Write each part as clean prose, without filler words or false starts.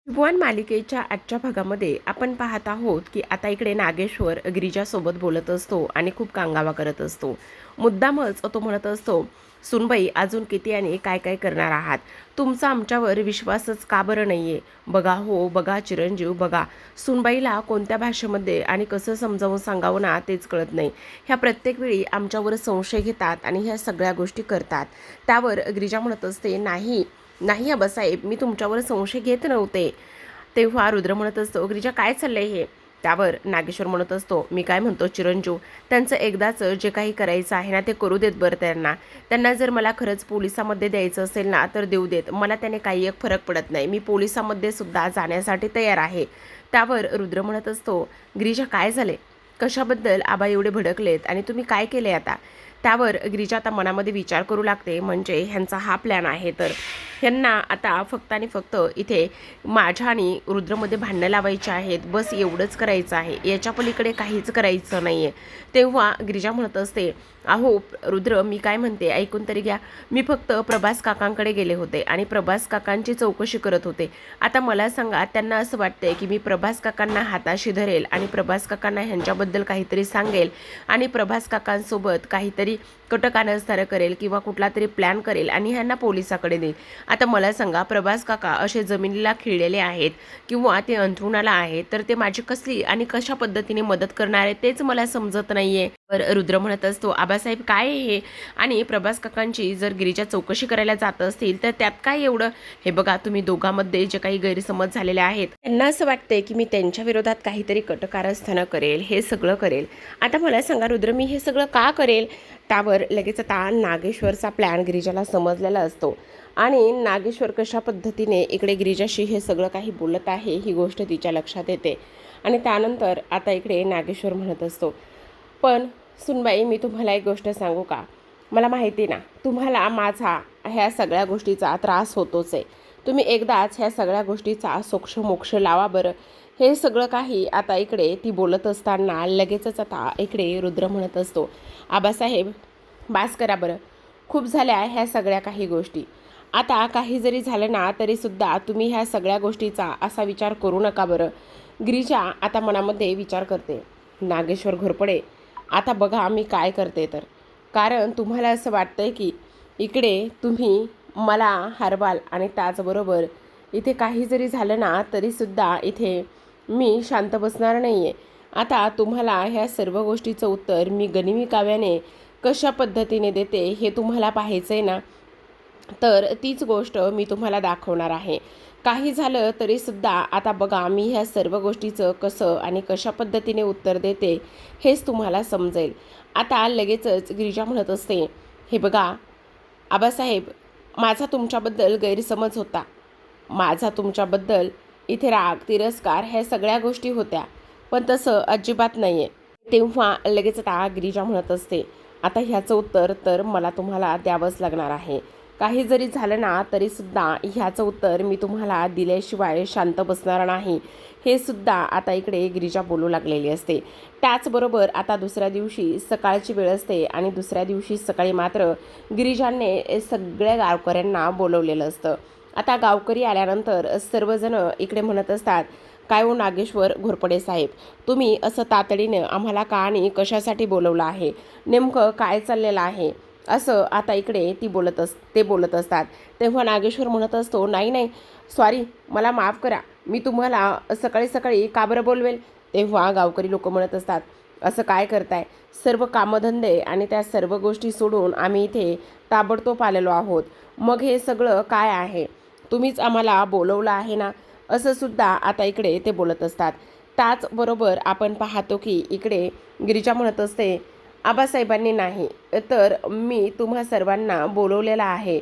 त्रिभुवन मालिकेच्या आजच्या भागामध्ये आपण पाहत आहोत की आता इकडे नागेश्वर गिरिजासोबत बोलत असतो आणि खूप कांगावा करत असतो. मुद्दामच तो म्हणत असतो, सुनबाई अजून किती आणि काय काय करणार आहात? तुमचा आमच्यावर विश्वासच का बरं नाहीये? बघा हो बघा चिरंजीव बघा. सुनबाईला कोणत्या भाषेमध्ये आणि कसं समजावून सांगावं ना तेच कळत नाही. ह्या प्रत्येक वेळी आमच्यावर संशय घेतात आणि ह्या सगळ्या गोष्टी करतात. त्यावर गिरिजा म्हणत असते, नाही नाही आबासाहेब, मी तुमच्यावर संशय घेत नव्हते. तेव्हा रुद्र म्हणत असतो, गिरिजा काय चाललंय हे? त्यावर नागेश्वर म्हणत असतो, मी काय म्हणतो चिरंजीव, त्यांचं एकदाच जे काही करायचं आहे ना ते करू देत बरं त्यांना. त्यांना जर मला खरंच पोलिसामध्ये द्यायचं असेल ना तर देऊ देत. मला त्याने काही एक फरक पडत नाही. मी पोलिसामध्ये सुद्धा जाण्यासाठी तयार आहे. त्यावर रुद्र म्हणत असतो, गिरिजा काय झाले? कशाबद्दल आबा एवढे भडकलेत आणि तुम्ही काय केले आता? त्यावर गिरिजा आता मनामध्ये विचार करू लागते, म्हणजे ह्यांचा हा प्लॅन आहे तर ह्यांना आता फक्त आणि फक्त इथे माझ्या आणि रुद्रमध्ये भांडणं लावायची आहेत, बस एवढंच करायचं आहे, याच्या पलीकडे काहीच करायचं नाही आहे. तेव्हा गिरिजा म्हणत असते, अहो रुद्र, मी काय म्हणते ऐकून तरी घ्या. मी फक्त प्रभास काकांकडे गेले होते आणि प्रभास काकांची चौकशी करत होते. आता मला सांगा, त्यांना असं वाटतंय की मी प्रभास काकांना हाताशी धरेल आणि प्रभास काकांना ह्यांच्याबद्दल काहीतरी सांगेल आणि प्रभास काकांसोबत काहीतरी कटकारस्थान करेल किंवा कुठला तरी प्लॅन करेल आणि ह्यांना पोलिसाकडे देईल. आता मला सांगा, प्रभास काका असे जमिनीला खिळलेले आहेत किंवा ते अंथरुणाला आहेत, तर ते माझी कसली आणि कशा पद्धतीने मदत करणार आहे तेच मला समजत नाहीये. रुद्र म्हणत असतो, आबासाहेब काय हे? आणि प्रभास काकांची जर गिरीजा चौकशी करायला जात असतील तर त्यात काय एवढं? हे बघा, तुम्ही दोघांमध्ये जे काही गैरसमज झालेले आहेत, त्यांना असं वाटतंय की मी त्यांच्या विरोधात काहीतरी कटकारस्थान करेल, हे सगळं करेल. आता मला सांगा रुद्र, मी हे सगळं का करेल? त्यावर लगेच आता नागेश्वरचा प्लॅन गिरिजाला समजलेला असतो आणि नागेश्वर कशा पद्धतीने इकडे गिरिजाशी हे सगळं काही बोलत आहे ही गोष्ट तिच्या लक्षात येते. आणि त्यानंतर आता इकडे नागेश्वर म्हणत असतो, पण सुनबाई, मी तुम्हाला एक गोष्ट सांगू का? मला माहिती ना तुम्हाला माझा ह्या सगळ्या गोष्टीचा त्रास होतोच आहे. तुम्ही एकदाच ह्या सगळ्या गोष्टीचा सोक्ष लावा बरं. हे सगळं काही आता इकडे ती बोलत असताना लगेचच आता इकडे रुद्र म्हणत असतो, आबासाहेब बास करा बरं, खूप झाल्या ह्या सगळ्या काही गोष्टी. आता काही जरी झालं ना तरीसुद्धा तुम्ही ह्या सगळ्या गोष्टीचा असा विचार करू नका बरं. गिरिजा आता मनामध्ये विचार करते, नागेश्वर घोरपडे, आता बघा मी काय करते तर. कारण तुम्हाला असं वाटतंय की इकडे तुम्ही मला हरवाल आणि त्याचबरोबर इथे काही जरी झालं ना तरीसुद्धा इथे मी शांत बसणार नाही आहे. आता तुम्हाला ह्या सर्व गोष्टीचं उत्तर मी गनिमी काव्याने कशा पद्धतीने देते हे तुम्हाला पाहायचं आहे ना, तर तीच गोष्ट मी तुम्हाला दाखवणार आहे. काही झालं तरीसुद्धा आता बघा मी ह्या सर्व गोष्टीचं कसं आणि कशा पद्धतीने उत्तर देते हेच तुम्हाला समजेल. आता लगेचच गिरिजा म्हणत असते, हे बघा आबासाहेब, माझा तुमच्याबद्दल गैरसमज होता. माझा तुमच्याबद्दल इथे राग तिरस्कार ह्या सगळ्या गोष्टी होत्या, पण तसं अजिबात नाही आहे. तेव्हा लगेच आता गिरिजा म्हणत असते, आता ह्याचं उत्तर तर मला तुम्हाला द्यावंच लागणार आहे. काही जरी झालं ना तरीसुद्धा ह्याचं उत्तर मी तुम्हाला दिल्याशिवाय शांत बसणार नाही, हे सुद्धा आता इकडे गिरिजा बोलू लागलेली असते. त्याचबरोबर आता दुसऱ्या दिवशी सकाळची वेळ असते आणि दुसऱ्या दिवशी सकाळी मात्र गिरिजाने सगळ्या गावकऱ्यांना बोलवलेलं असतं. आता गावकरी आल्यानंतर सर्वजण इकडे म्हणत असतात, काय हो नागेश्वर घोरपडे साहेब, तुम्ही असं तातडीनं आम्हाला का आणि कशासाठी बोलवलं आहे? नेमकं काय चाललेलं आहे? असं आता इकडे ते बोलत असतात. तेव्हा नागेश्वर म्हणत असतो, नाही नाही सॉरी, मला माफ करा, मी तुम्हाला सकाळी सकाळी का बरं बोलवेल? तेव्हा गावकरी लोक म्हणत असतात, असं काय करताय? सर्व कामधंदे आणि त्या सर्व गोष्टी सोडून आम्ही इथे ताबडतोब आलेलो आहोत. मग हे सगळं काय आहे? तुम्हीच आम्हाला बोलवलं आहे ना, असं सुद्धा आता इकडे ते बोलत असतात. त्याचबरोबर आपण पाहतो की इकडे गिरिजा म्हणत असते, आबासाहेबांनी नाही तर मी तुम्हा सर्वांना बोलवलेलं आहे.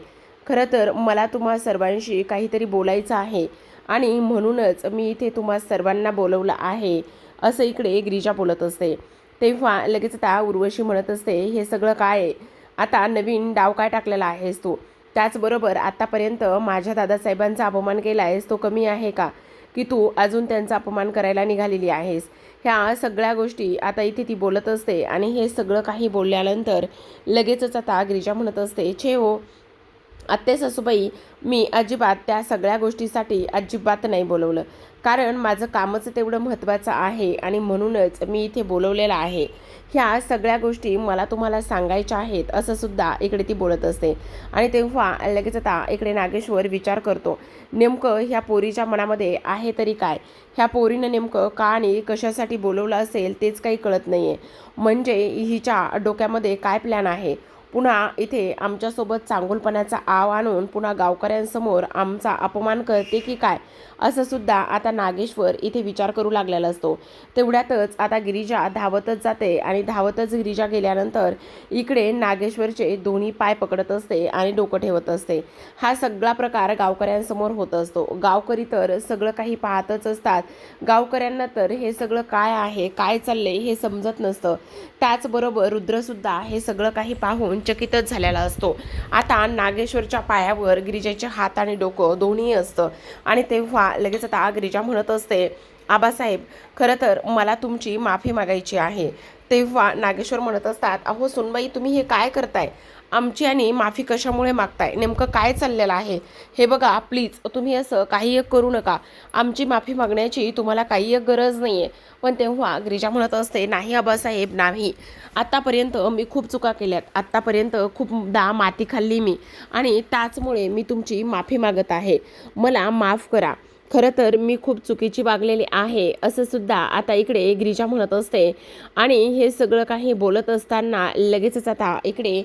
खरं तर मला तुम्हा सर्वांशी काहीतरी बोलायचं आहे आणि म्हणूनच मी इथे तुम्हा सर्वांना बोलवलं आहे, असं इकडे गिरिजा बोलत असते. तेव्हा लगेच आता उर्वशी म्हणत असते, हे सगळं काय आहे? आता नवीन डाव काय टाकलेला आहेस तू? त्याचबरोबर आत्तापर्यंत माझ्या दादासाहेबांचा अपमान केला आहेस, तो कमी आहे का? की तू अजून त्यांचा अपमान करायला निघालेली आहेस? ह्या सगळ्या गोष्टी आता इथे ती बोलत असते आणि हे सगळं काही बोलल्यानंतर लगेचच आता गिरिजा म्हणत असते, छे हो, आत्ते सासूबाई, मी अजिबात त्या सगळ्या गोष्टीसाठी अजिबात नाही बोलवलं, कारण माझं कामच तेवढं महत्त्वाचं आहे आणि म्हणूनच मी इथे बोलवलेलं आहे. ह्या सगळ्या गोष्टी मला तुम्हाला सांगायच्या आहेत असं सुद्धा इकडे ती बोलत असते. आणि तेव्हा लगेच आता इकडे नागेश्वर विचार करतो, नेमकं ह्या पोरीच्या मनामध्ये आहे तरी काय, ह्या पोरीनं नेमकं का आणि कशासाठी बोलवलं असेल तेच काही कळत नाही आहे. म्हणजे हिच्या डोक्यामध्ये काय प्लॅन आहे, पुन्हा इथे आमच्यासोबत चांगुलपणाचा आव आणून पुन्हा गावकऱ्यांसमोर आमचा अपमान करते की काय, असं सुद्धा आता नागेश्वर इथे विचार करू लागलेला असतो. तेवढ्यातच आता गिरिजा धावतच जाते आणि धावतच गिरिजा गेल्यानंतर इकडे नागेश्वरचे दोन्ही पाय पकडत असते आणि डोकं ठेवत असते. हा सगळा प्रकार गावकऱ्यांसमोर होत असतो. गावकरी तर सगळं काही पाहतच असतात. गावकऱ्यांना तर हे सगळं काय आहे, काय चाललंय हे समजत नसतं. त्याचबरोबर रुद्रसुद्धा हे सगळं काही पाहून चकितच झालेला असतो. आता नागेश्वरच्या पायावर गिरिजाचे हात आणि डोकं दोन्ही असतं आणि तेव्हा लगेच आता गिरिजा म्हणत असते, आबासाहेब, खरं तर मला तुमची माफी मागायची आहे. तेव्हा नागेश्वर म्हणत असतात, अहो सुनबाई, तुम्ही हे काय करताय, आमची आणि माफी कशामुळे मागताय, नेमकं काय चाललेलं आहे हे बघा, प्लीज तुम्ही असं काही एक करू नका, आमची माफी मागण्याची तुम्हाला काही एक गरज नाही आहे. पण तेव्हा गिरिजा म्हणत असते, नाही आबासाहेब, नाही, आत्तापर्यंत मी खूप चुका केल्यात, आत्तापर्यंत खूपदा माती खाल्ली मी, आणि त्याचमुळे मी तुमची माफी मागत आहे, मला माफ करा. खरं तर मी खूप चुकीची वागलेली आहे असं सुद्धा आता इकडे गिरिजा म्हणत असते. आणि हे सगळं काही बोलत असताना लगेचच आता इकडे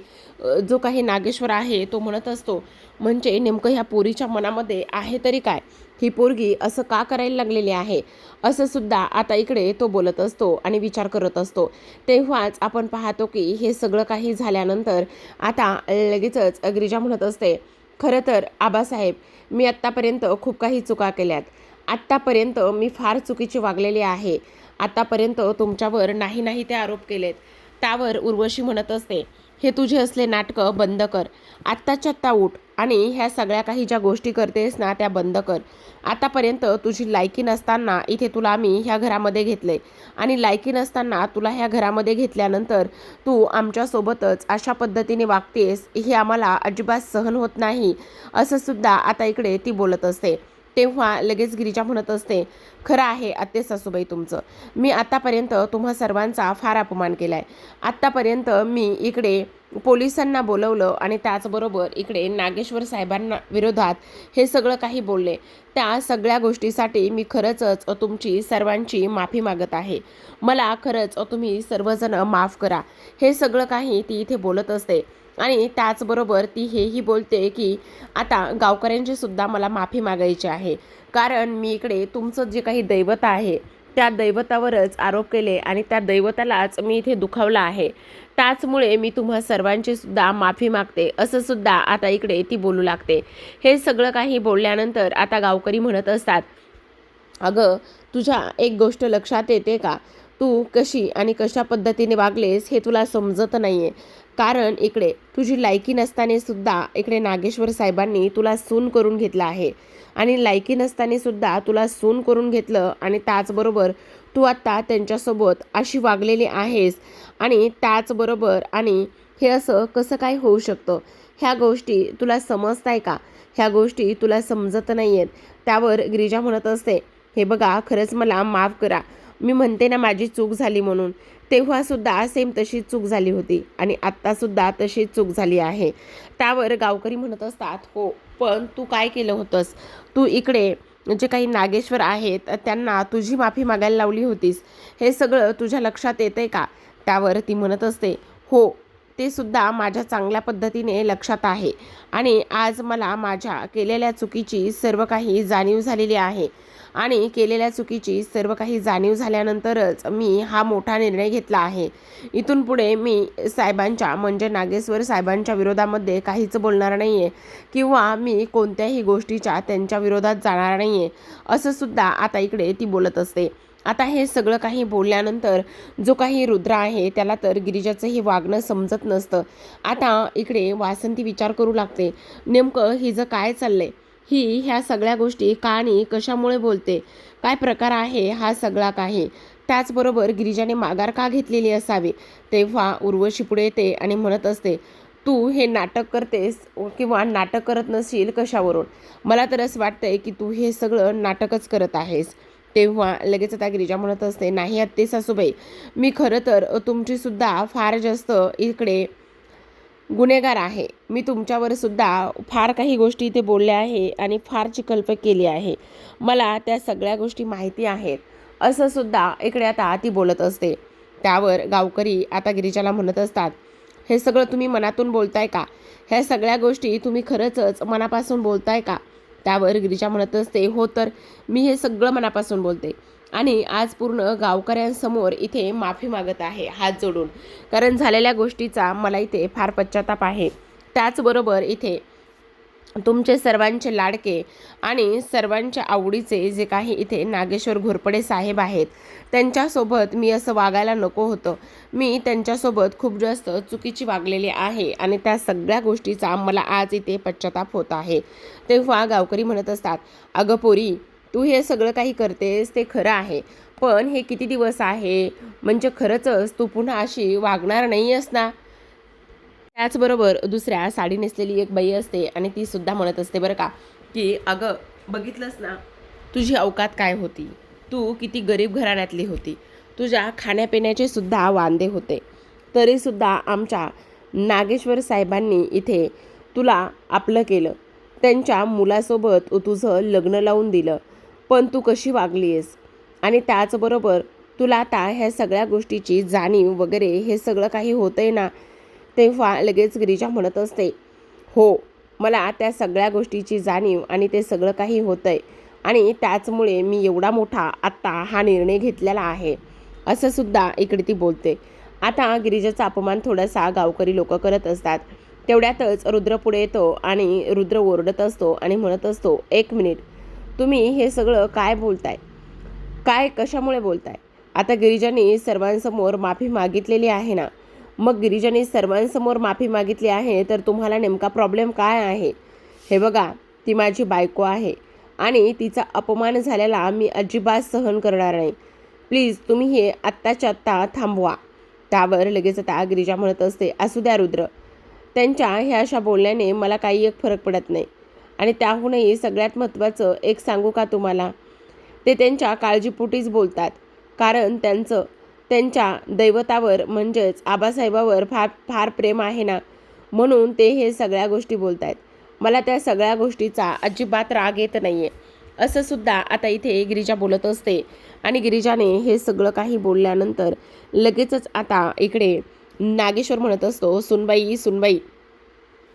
जो काही नागेश्वर आहे तो म्हणत असतो, म्हणजे नेमकं ह्या पोरीच्या मनामध्ये आहे तरी काय, ही पोरगी असं का करायला लागलेली आहे, असं सुद्धा आता इकडे तो बोलत असतो आणि विचार करत असतो. तेव्हाच आपण पाहतो की हे सगळं काही झाल्यानंतर आता लगेचच गिरिजा म्हणत असते, खरं तर आबासाहेब, मी आत्तापर्यंत खूप काही चुका केल्यात, आत्तापर्यंत मी फार चुकीची वागलेली आहे, आत्तापर्यंत तुमच्यावर नाही नाही ते आरोप केलेत. त्यावर उर्वशी म्हणत असते, हे तुझे असले नाटकं बंद कर, आत्ताच्या आत्ता उठ आणि ह्या सगळ्या काही ज्या गोष्टी करतेस ना त्या बंद कर. आतापर्यंत तुझी लायकी नसताना इथे तुला आम्ही ह्या घरामध्ये घेतले, आणि लायकी नसताना तुला ह्या घरामध्ये घेतल्यानंतर तू आमच्यासोबतच अशा पद्धतीने वागतेस, हे आम्हाला अजिबात सहन होत नाही, असं सुद्धा आता इकडे ती बोलत असते. तेव्हा लगेच गिरिजा म्हणत असते, खरं आहे आत्ते सासूबाई तुमचं, मी आत्तापर्यंत तुम्हा सर्वांचा फार अपमान केला आहे, आत्तापर्यंत मी इकडे पोलिसांना बोलवलं आणि त्याचबरोबर इकडे नागेश्वर साहेबांना विरोधात हे सगळं काही बोलले, त्या सगळ्या गोष्टीसाठी मी खरंच तुमची सर्वांची माफी मागत आहे, मला खरंच तुम्ही सर्वजण माफ करा. हे सगळं काही ती इथे बोलत असते. आणि त्याचबरोबर ती हेही बोलते की आता गावकऱ्यांची सुद्धा मला माफी मागायची आहे, कारण मी इकडे तुमचं जे काही दैवत आहे त्या दैवतावरच आरोप केले आणि त्या दैवतालाच मी इथे दुखावलं आहे, त्याचमुळे मी तुम्हा सर्वांची सुद्धा माफी मागते, असं सुद्धा आता इकडे ती बोलू लागते. हे सगळं काही बोलल्यानंतर आता गावकरी म्हणत असतात, अगं, तुझ्या एक गोष्ट लक्षात येते का, तू कशी आणि कशा पद्धतीने वागलेस हे तुला समजत नाही आहे, कारण इकडे तुझी लायकी नसताना सुद्धा इकडे नागेश्वर साहेबांनी तुला सून करून घेतलं आहे, आणि लायकी नसताना सुद्धा तुला सून करून घेतलं, आणि त्याचबरोबर तू आत्ता त्यांच्यासोबत अशी वागलेली आहेस, आणि त्याचबरोबर आणि हे असं कसं काय होऊ शकतं, ह्या गोष्टी तुला समजताय का, ह्या गोष्टी तुला समजत नाही आहेत. त्यावर गिरिजा म्हणत असते, हे बघा, खरंच मला माफ करा, मी म्हणते ना माझी चूक झाली म्हणून, तेव्हासुद्धा सेम तशीच चूक झाली होती आणि आत्तासुद्धा तशीच चूक झाली आहे. त्यावर गावकरी म्हणत असतात, हो, पण तू काय केलं होतंस, तू इकडे जे काही नागेश्वर आहेत त्यांना तुझी माफी मागायला लावली होतीस, हे सगळं तुझ्या लक्षात येतंय का. त्यावर ती म्हणत असते, हो, ते सुद्धा माझ्या चांगल्या पद्धतीने लक्षात आहे, आणि आज मला माझ्या केलेल्या चुकीची सर्व काही जाणीव झालेली आहे, आणि केलेल्या चुकीची सर्व काही जाणीव झाल्यानंतरच मी हा मोठा निर्णय घेतला आहे. इथून पुढे मी साहेबांच्या म्हणजे नागेश्वर साहेबांच्या विरोधामध्ये काहीच बोलणार नाही आहे, किंवा मी कोणत्याही गोष्टीच्या त्यांच्या विरोधात जाणार नाही आहे, असं सुद्धा आता इकडे ती बोलत असते. आता हे सगळं काही बोलल्यानंतर जो काही रुद्र आहे त्याला तर गिरिजाचं हे वागणं समजत नसतं. आता इकडे वासंती विचार करू लागते, नेमकं हिचं काय चाललंय, ही ह्या सगळ्या गोष्टी का आणि कशामुळे बोलते, काय प्रकार आहे हा सगळा काही, त्याचबरोबर गिरिजाने माघार का घेतलेली असावी. तेव्हा उर्वशी पुढे येते आणि म्हणत असते, तू हे नाटक करतेस किंवा नाटक करत नसशील कशावरून? मला तर असं वाटतंय की तू हे सगळं नाटकच करत आहेस. तेव्हा लगेच आता गिरिजा म्हणत असते, नाही आत्ते सासूबाई, मी खरं तर तुमचीसुद्धा फार जास्त इकडे गुन्हेगार आहे. मी तुमच्यावर सुद्धा फार काही गोष्टी इथे बोलल्या आहे आणि फार चिखलफेक केली आहे. मला त्या सगळ्या गोष्टी माहिती आहेत, असं सुद्धा इकडे आता ती बोलत असते. त्यावर गावकरी आता गिरिजाला म्हणत असतात, हे सगळं तुम्ही मनातून बोलताय का? ह्या सगळ्या गोष्टी तुम्ही खरंच मनापासून बोलताय का? त्यावर गिरिजा म्हणत असते, हो तर मी हे सगळं मनापासून बोलते आणि आज पूर्ण गावकऱ्यांसमोर इथे माफी मागत आहे हात जोडून. कारण झालेल्या गोष्टीचा मला इथे फार पश्चाताप आहे. त्याचबरोबर इथे तुमचे सर्वांचे लाडके आणि सर्वांच्या आवडीचे जे काही इथे नागेश्वर घोरपडे साहेब आहेत, त्यांच्यासोबत मी असं वागायला नको होतं. मी त्यांच्यासोबत खूप जास्त चुकीची वागलेली आहे आणि त्या सगळ्या गोष्टीचा मला आज इथे पश्चाताप होत आहे. तेव्हा गावकरी म्हणत असतात, अगं पोरी, तू हे सगळं काही करतेस ते खरं आहे, पण हे किती दिवस आहे? म्हणजे खरंच तू पुन्हा अशी वागणार नाही आहेस ना? त्याचबरोबर दुसऱ्या साडी नेसलेली एक बाई असते आणि ती सुद्धा म्हणत असते बरं का, की अगं बघितलंस ना, तुझी अवकात काय होती? तू किती गरीब घराण्यातली होती. तुझ्या खाण्यापिण्याचे सुद्धा वांदे होते. तरीसुद्धा आमच्या नागेश्वर साहेबांनी इथे तुला आपलं केलं. त्यांच्या मुलासोबत तुझं लग्न लावून दिलं. पण तू कशी वागली आहेस? आणि त्याचबरोबर तुला आता ह्या सगळ्या गोष्टीची जाणीव वगैरे हे सगळं काही होतंय ना? तेव्हा लगेच गिरिजा म्हणत असते, हो, मला त्या सगळ्या गोष्टीची जाणीव आणि ते सगळं काही होतंय आणि त्याचमुळे मी एवढा मोठा आत्ता हा निर्णय घेतलेला आहे, असं सुद्धा इकडे ती बोलते. आता गिरिजाचा अपमान थोडासा गावकरी लोक करत असतात. तेवढ्यातच रुद्र पुढे येतो आणि रुद्र ओरडत असतो आणि म्हणत असतो, एक मिनिट, तुम्ही हे सगळं काय बोलताय? काय कशामुळे बोलताय? आता गिरिजाने सर्वांसमोर माफी मागितलेली आहे ना? मग गिरिजाने सर्वांसमोर माफी मागितली आहे, तर तुम्हाला नेमका प्रॉब्लेम काय आहे? हे बघा, ती माझी बायको आहे आणि तिचा अपमान झालेला मी अजिबात सहन करणार नाही. प्लीज तुम्ही हे आत्ताच्या आत्ता थांबवा. त्यावर लगेच आता गिरिजा म्हणत असते, असू द्या रुद्र, त्यांच्या ह्या अशा बोलण्याने मला काही एक फरक पडत नाही. आणि त्याहूनही सगळ्यात महत्त्वाचं एक सांगू का तुम्हाला? ते त्यांच्या काळजीपोटीच बोलतात. कारण त्यांच्या दैवतावर म्हणजेच आबासाहेबावर फार फार प्रेम आहे ना, म्हणून ते हे सगळ्या गोष्टी बोलत आहेत. मला त्या सगळ्या गोष्टीचा अजिबात राग येत नाही आहे, असं सुद्धा आता इथे गिरिजा बोलत असते. आणि गिरिजाने हे सगळं काही बोलल्यानंतर लगेचच आता इकडे नागेश्वर म्हणत असतो, सुनबाई सुनबाई,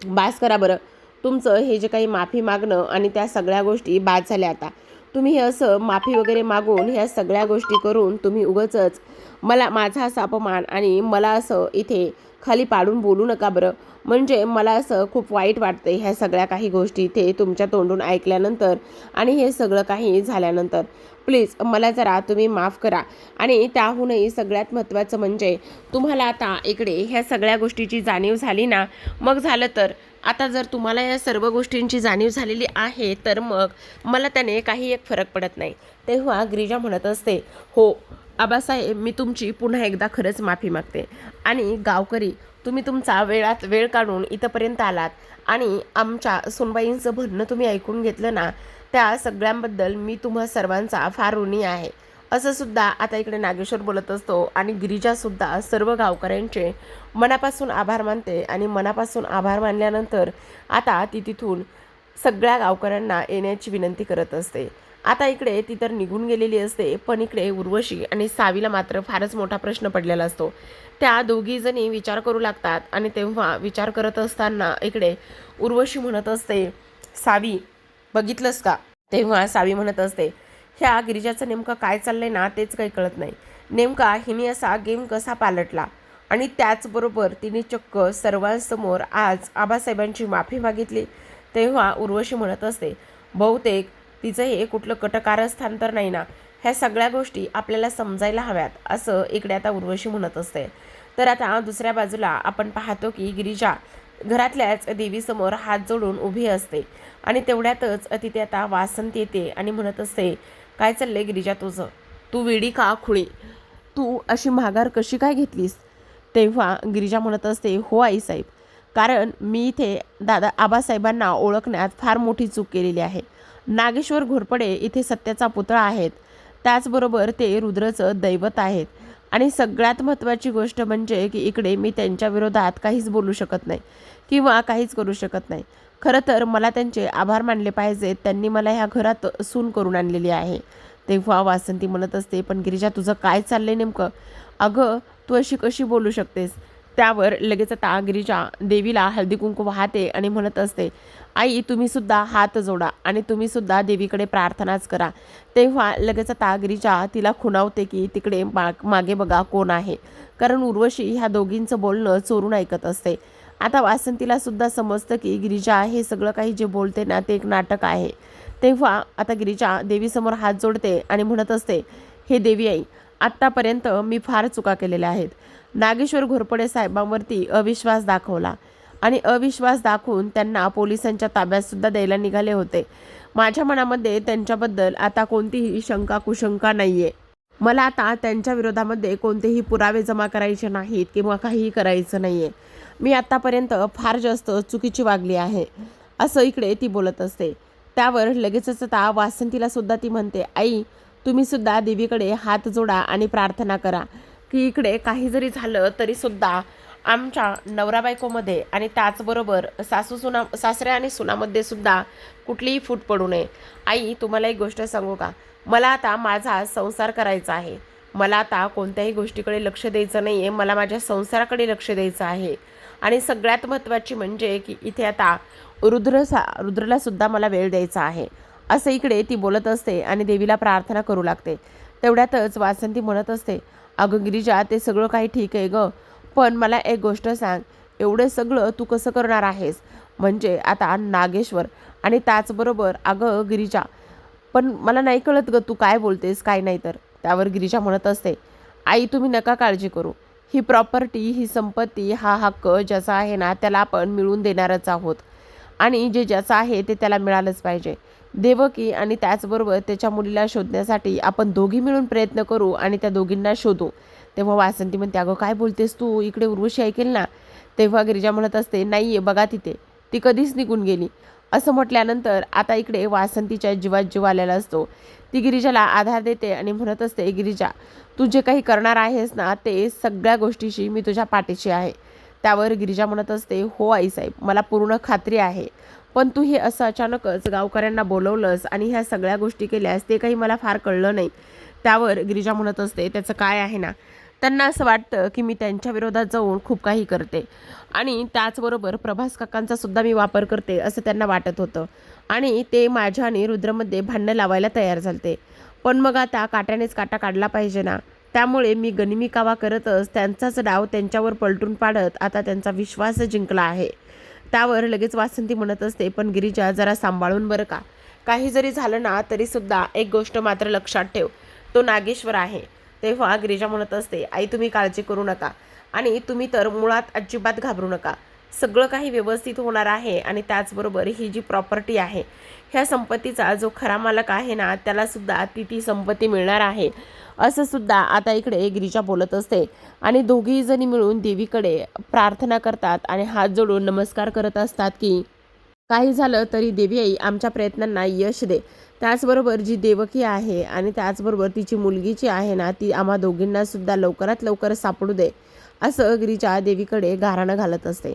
बास करा बरं. तुमचं हे जे काही माफी मागणं आणि त्या सगळ्या गोष्टी बाद झाल्या आता. तुम्ही हे असं माफी वगैरे मागून ह्या सगळ्या गोष्टी करून तुम्ही उगाचच माझा असा अपमान आणि मला असं इथे खाली पाडून बोलू नका बरं. म्हणजे मला असं खूप वाईट वाटतं ह्या सगळ्या काही गोष्टी इथे तुमच्या तोंडून ऐकल्यानंतर आणि हे सगळं काही झाल्यानंतर. प्लीज मला जरा तुम्ही माफ करा. आणि त्याहूनही सगळ्यात महत्त्वाचं म्हणजे तुम्हाला आता इकडे ह्या सगळ्या गोष्टीची जाणीव झाली ना, मग झालं तर आता जर तुम्हाला या सर्व गोष्टींची जाणीव झालेली आहे, तर मग मला त्याने काही एक फरक पडत नाही. तेव्हा गिरिजा म्हणत असते, हो आबासाहेब, मी तुमची पुन्हा एकदा खरंच माफी मागते. आणि गावकरी, तुम्ही तुमचा वेळात वेळ काढून इथंपर्यंत आलात आणि आमच्या सुनबाईंचं म्हणणं तुम्ही ऐकून घेतलं ना, त्या सगळ्यांबद्दल मी तुम्हा सर्वांचा फार ऋणी आहे, असं सुद्धा आता इकडे नागेश्वर बोलत असतो. आणि गिरिजासुद्धा सर्व गावकऱ्यांचे मनापासून आभार मानते आणि मनापासून आभार मानल्यानंतर आता ती तिथून सगळ्या गावकऱ्यांना येण्याची विनंती करत असते. आता इकडे ती तर निघून गेलेली असते, पण इकडे उर्वशी आणि सावीला मात्र फारच मोठा प्रश्न पडलेला असतो. त्या दोघीजणी विचार करू लागतात आणि तेव्हा विचार करत असताना इकडे उर्वशी म्हणत असते, सावी बघितलंस का? तेव्हा सावी म्हणत असते, ह्या गिरिजाचं नेमकं काय चाललंय ना, तेच काही कळत नाही. नेमका हिने असा गेम कसा पालटला आणि त्याचबरोबर तिने चक्क सर्वांसमोर आज आबासाहेबांची माफी मागितली. तेव्हा उर्वशी म्हणत असते, बहुतेक तिचं हे कुठलं कटकारस्थान तर नाही ना, ह्या सगळ्या गोष्टी आपल्याला समजायला हव्यात, असं इकडे आता उर्वशी म्हणत असते. तर आता दुसऱ्या बाजूला आपण पाहतो की गिरिजा घरातल्याच देवीसमोर हात जोडून उभी असते आणि तेवढ्यातच तिथे आता वासंती येते आणि म्हणत असते, काय चाललंय गिरिजा तुझं? तू वेडी का खुळी? तू अशी माघार कशी काय घेतलीस? तेव्हा गिरिजा म्हणत असते, हो आईसाहेब, कारण मी इथे दादा आबासाहेबांना ओळखण्यात फार मोठी चूक केलेली आहे. नागेश्वर घोरपडे इथे सत्याचा पुतळा आहेत, त्याचबरोबर ते रुद्रचं दैवत आहेत. आणि सगळ्यात महत्त्वाची गोष्ट म्हणजे की इकडे मी त्यांच्या विरोधात काहीच बोलू शकत नाही किंवा काहीच करू शकत नाही. खरं तर मला त्यांचे आभार मानले पाहिजेत, त्यांनी मला ह्या घरात सून करून आणलेली आहे. तेव्हा वासंती म्हणत असते, पण गिरिजा तुझं काय चाललंय नेमकं? अगं तू अशी कशी बोलू शकतेस? त्यावर लगेच आता गिरिजा देवीला हळदी कुंकू वाहते आणि म्हणत असते, आई तुम्ही सुद्धा हात जोडा आणि तुम्ही सुद्धा देवीकडे प्रार्थनाच करा. तेव्हा लगेच आता गिरिजा तिला खुणावते की तिकडे मागे बघा कोण आहे. कारण उर्वशी ह्या दोघींचं बोलणं चोरून ऐकत असते. आता वासंतीला सुद्धा समजतं की गिरिजा हे सगळं काही जे बोलते ना ते एक नाटक आहे. तेव्हा आता गिरिजा देवीसमोर हात जोडते आणि म्हणत असते, हे देवी आई, आत्तापर्यंत मी फार चुका केलेल्या आहेत. नागेश्वर घोरपडे साहेबांवरती अविश्वास दाखवला आणि अविश्वास दाखवून त्यांना पोलिसांच्या ताब्यात सुद्धा द्यायला निघाले होते. माझ्या मनामध्ये त्यांच्याबद्दल आता कोणतीही शंका कुशंका नाहीये. मला आता त्यांच्या विरोधामध्ये कोणतेही पुरावे जमा करायचे नाहीत किंवा काहीही करायचं नाहीये. मी आतापर्यंत फार जास्त चुकीची वागली आहे, असं इकडे ती बोलत असते. त्यावर लगेचच आता वासंतीला सुद्धा ती म्हणते, आई तुम्ही सुद्धा देवीकडे हात जोडा आणि प्रार्थना करा की इकडे काही जरी झालं तरी सुद्धा आमच्या नवरा बायकोमध्ये आणि त्याचबरोबर सासरे आणि सुनामध्ये सुद्धा कुठलीही फूट पडू नये. आई तुम्हाला एक गोष्ट सांगू का, मला आता माझा संसार करायचा आहे. मला आता कोणत्याही गोष्टीकडे लक्ष द्यायचं नाही आहे, मला माझ्या संसाराकडे लक्ष द्यायचं आहे. आणि सगळ्यात महत्त्वाची म्हणजे की इथे आता रुद्रला सुद्धा मला वेळ द्यायचा आहे, असं इकडे ती बोलत असते आणि देवीला प्रार्थना करू लागते. तेवढ्यातच वासंती म्हणत असते, अगं गिरिजा ते सगळं काही ठीक आहे गं, पण मला एक गोष्ट सांग, एवढं सगळं तू कसं करणार आहेस? म्हणजे आता नागेश्वर आणि त्याचबरोबर अगं गिरिजा, पण मला नाही कळत गं तू काय बोलतेस काय नाही तर. त्यावर गिरिजा म्हणत असते, आई तुम्ही नका काळजी करू, ही प्रॉपर्टी ही संपत्ती हा हक्क ज्याचा आहे ना त्याला आपण मिळवून देणारच आहोत आणि जे ज्याचं आहे ते त्याला मिळालंच पाहिजे. देवकी आणि त्याचबरोबर त्याच्या मुलीला शोधण्यासाठी आपण दोघी मिळून प्रयत्न करू आणि त्या दोघींना शोधू. तेव्हा वासंती म्हणते, अगं काय बोलतेस तू, इकडे उर्वशी ऐकेल ना. तेव्हा गिरिजा म्हणत असते, नाही आहे बघा तिथे, ती कधीच निघून गेली. असं म्हटल्यानंतर आता इकडे वासंतीच्या जीवात जीव आलेला असतो. ती गिरिजाला आधार देते आणि म्हणत असते, गिरिजा तू जे काही करणार आहेस ना ते सगळ्या गोष्टीशी मी तुझ्या पाठीशी आहे. त्यावर गिरिजा म्हणत असते, हो आईसाहेब मला पूर्ण खात्री आहे, पण तू हे असं अचानकच गावकऱ्यांना बोलवलंस आणि ह्या सगळ्या गोष्टी केल्यास ते काही मला फार कळलं नाही. त्यावर गिरिजा म्हणत असते, त्याचं काय आहे ना, त्यांना असं वाटतं की मी त्यांच्या विरोधात जाऊन खूप काही करते आणि त्याचबरोबर प्रभास काकांचा सुद्धा मी वापर करते असं त्यांना वाटत होतं आणि ते माझ्या आणि रुद्रमध्ये भांडणं लावायला तयार झालते. पण मग आता काट्यानेच काटा काढला पाहिजे ना, त्यामुळे मी गनिमी कावा करतच त्यांचाच डाव त्यांच्यावर पलटून पाडत आता त्यांचा विश्वास जिंकला आहे. त्यावर लगेच वासंती म्हणत असते, पण गिरिजा जरा सांभाळून बरं का, काही जरी झालं ना तरी सुद्धा एक गोष्ट मात्र लक्षात ठेव, तो नागेश्वर आहे. तेव्हा गिरिजा म्हणत असते, आई तुम्ही काळजी करू नका आणि तुम्ही तर मुळात अजिबात घाबरू नका, सगळं काही व्यवस्थित होणार आहे आणि त्याचबरोबर ही जी प्रॉपर्टी आहे ह्या संपत्तीचा जो खरा मालक आहे ना त्याला सुद्धा ती संपत्ती मिळणार आहे, असं सुद्धा आता इकडे गिरिजा बोलत असते. आणि दोघी जणी मिळून देवीकडे प्रार्थना करतात आणि हात जोडून नमस्कार करत असतात की काही झालं तरी देवी आई आमच्या प्रयत्नांना यश दे. त्याचबरोबर जी देवकी आहे आणि त्याचबरोबर तिची मुलगी जी आहे ना ती आम्हा दोघींना सुद्धा लवकरात लवकर सापडू दे, असं गिरिजा देवीकडे गाराणं घालत असते.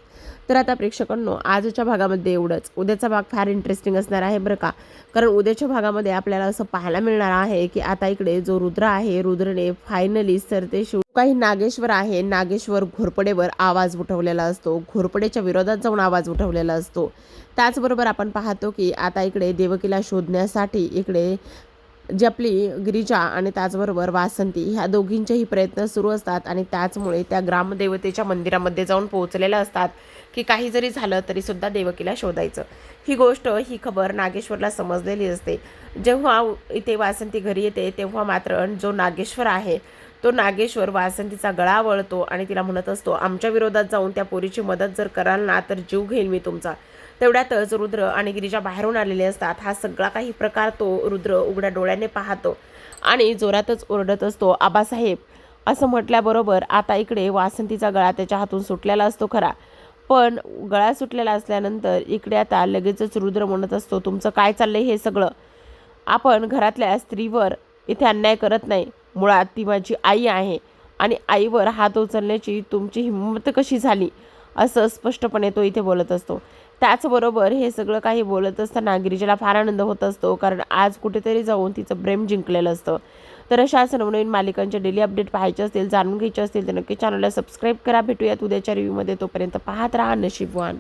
तर आता प्रेक्षकांनो आजच्या भागामध्ये एवढंच. उद्याचा भाग फार इंटरेस्टिंग असणार आहे बरं का, कारण उद्याच्या भागामध्ये आपल्याला असं पाहायला मिळणार आहे की आता इकडे जो रुद्र आहे, रुद्रने फायनली सरतेशेवटी काही नागेश्वर आहे, नागेश्वर घोरपडेवर आवाज उठवलेला असतो, घोरपडेच्या विरोधात जाऊन आवाज उठवलेला असतो. त्याचबरोबर आपण पाहतो की आता इकडे देवकीला शोधण्यासाठी इकडे जी आपली गिरिजा आणि त्याचबरोबर वासंती ह्या दोघींचेही प्रयत्न सुरू असतात आणि त्याचमुळे त्या ग्रामदेवतेच्या मंदिरामध्ये जाऊन पोहोचलेल्या असतात की काही जरी झालं तरी सुद्धा देवकीला शोधायचं. ही गोष्ट ही खबर नागेश्वरला समजलेली असते. जेव्हा इथे वासंती घरी येते तेव्हा मात्र जो नागेश्वर आहे तो नागेश्वर वासंतीचा गळा वळतो आणि तिला म्हणत असतो, आमच्या विरोधात जाऊन त्या पोरीची मदत जर कराल ना तर जीव घेईल मी तुमचा. तेवढ्यातच रुद्र आणि गिरिजा बाहेरून आलेले असतात. हा सगळा काही प्रकार तो रुद्र उघड्या डोळ्याने पाहतो आणि जोरातच ओरडत असतो, आबासाहेब. असं म्हटल्याबरोबर आता इकडे वासंतीचा गळा त्याच्या हातून सुटलेला असतो खरा, पण गळा सुटलेला असल्यानंतर इकडे आता लगेचच रुद्र म्हणत असतो, तुमचं काय चाललंय हे सगळं? आपण घरातल्या स्त्रीवर इथे अन्याय करत नाही. मुळात ती माझी आई आहे आणि आईवर हात उचलण्याची तुमची हिंमत कशी झाली, असं स्पष्टपणे तो इथे बोलत असतो. त्याचबरोबर हे सगळं काही बोलत असताना गिरिजाला फार आनंद होत असतो, कारण आज कुठेतरी जाऊन तिचं प्रेम जिंकलेलं असतं. तर अशाच नवनवीन मालिकांचे डेली अपडेट पाहायचे असतील, जाणून घ्यायचे असतील तर नक्की चॅनलला सबस्क्राईब करा. भेटूयात उद्याच्या रिव्ह्यूमध्ये. तोपर्यंत पाहत राहा नशीबवान.